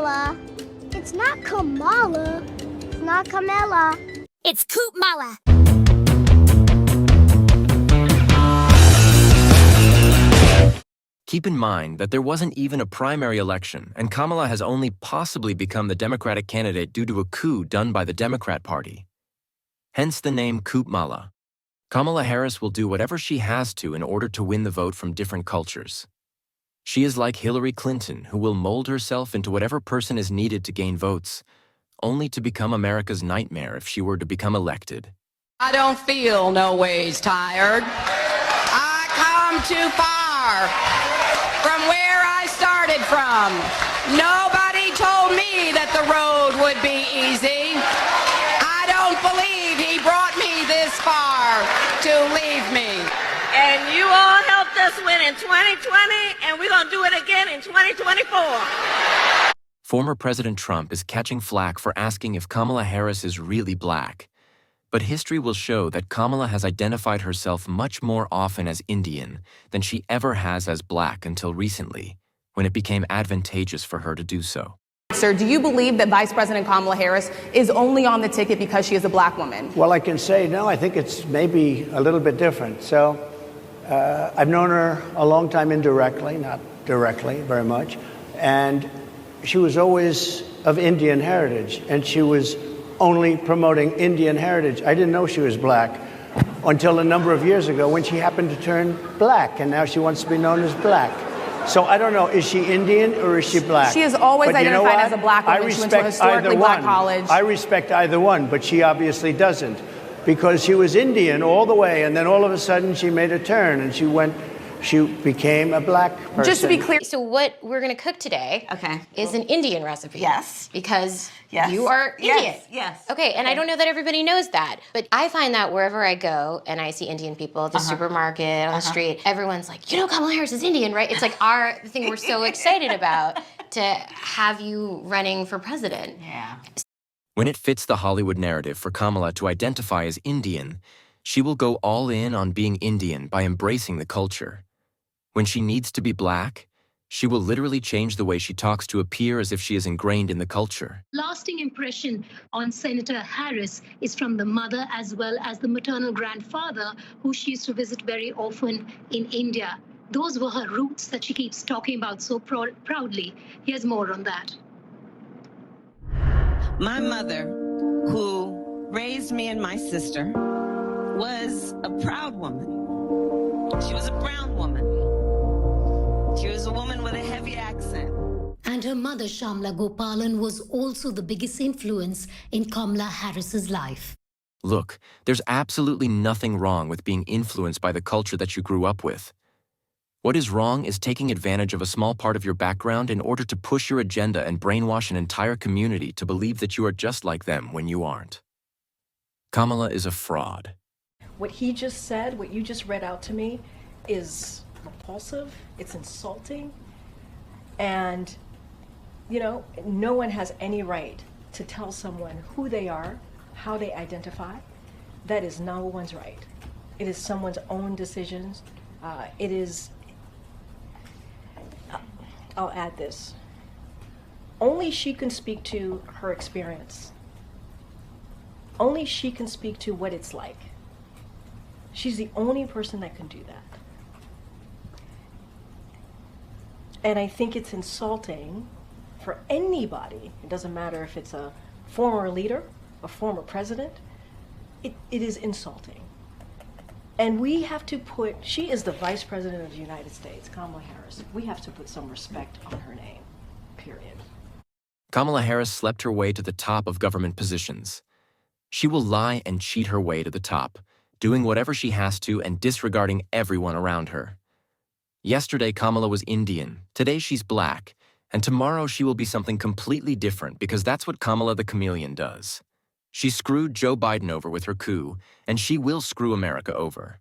Kamala. It's not Kamala. It's not Kamala. It's Koopmala. Keep in mind that there wasn't even a primary election, and Kamala has only possibly become the Democratic candidate due to a coup done by the Democrat Party. Hence the name Koopmala. Kamala Harris will do whatever she has to in order to win the vote from different cultures. She is like Hillary Clinton, who will mold herself into whatever person is needed to gain votes, only to become America's nightmare if she were to become elected. I don't feel no ways tired. I come too far from where I started from. Nobody told me that the road would be easy. I don't believe he brought me this far to leave me. And you all helped us win in 2020, and we're going to do it again in 2024. Former President Trump is catching flack for asking if Kamala Harris is really black. But history will show that Kamala has identified herself much more often as Indian than she ever has as black until recently, when it became advantageous for her to do so. Sir, do you believe that Vice President Kamala Harris is only on the ticket because she is a black woman? Well, I can say no, I think it's maybe a little bit different. So I've known her a long time indirectly, not directly very much. And she was always of Indian heritage, and she was only promoting Indian heritage. I didn't know she was black until a number of years ago when she happened to turn black, and now she wants to be known as black. So I don't know, is she Indian or is she black? She has always But you know identified what? as a black woman. I She went to a respect either historically black one. college. I respect either one, but she obviously doesn't, because she was Indian all the way, and then all of a sudden she made a turn and she became a black person. Just to be clear. So what we're gonna cook today is an Indian recipe. Yes. Because Yes. you are Indian. Yes, yes. Okay, and I don't know that everybody knows that, but I find that wherever I go and I see Indian people at the supermarket, on the street, everyone's like, you know Kamala Harris is Indian, right? It's like the thing we're so excited about to have you running for president. Yeah. When it fits the Hollywood narrative for Kamala to identify as Indian, she will go all in on being Indian by embracing the culture. When she needs to be black, she will literally change the way she talks to appear as if she is ingrained in the culture. Lasting impression on Senator Harris is from the mother as well as the maternal grandfather, who she used to visit very often in India. Those were her roots that she keeps talking about so proudly. Here's more on that. My mother, who raised me and my sister, was a proud woman. She was a brown woman. She was a woman with a heavy accent. And her mother, Shamla Gopalan, was also the biggest influence in Kamala Harris's life. Look, there's absolutely nothing wrong with being influenced by the culture that you grew up with. What is wrong is taking advantage of a small part of your background in order to push your agenda and brainwash an entire community to believe that you are just like them when you aren't. Kamala is a fraud. What he just said, what you just read out to me, is repulsive, it's insulting, and, you know, no one has any right to tell someone who they are, how they identify. That is no one's right. It is someone's own decisions. It is, I'll add this, only she can speak to her experience. Only she can speak to what it's like. She's the only person that can do that. And I think it's insulting for anybody. It doesn't matter if it's a former leader, a former president. It is insulting. And we have to put, she is the Vice President of the United States, Kamala Harris. We have to put some respect on her name, period. Kamala Harris slept her way to the top of government positions. She will lie and cheat her way to the top, doing whatever she has to and disregarding everyone around her. Yesterday, Kamala was Indian, today she's black, and tomorrow she will be something completely different because that's what Kamala the Chameleon does. She screwed Joe Biden over with her coup, and she will screw America over.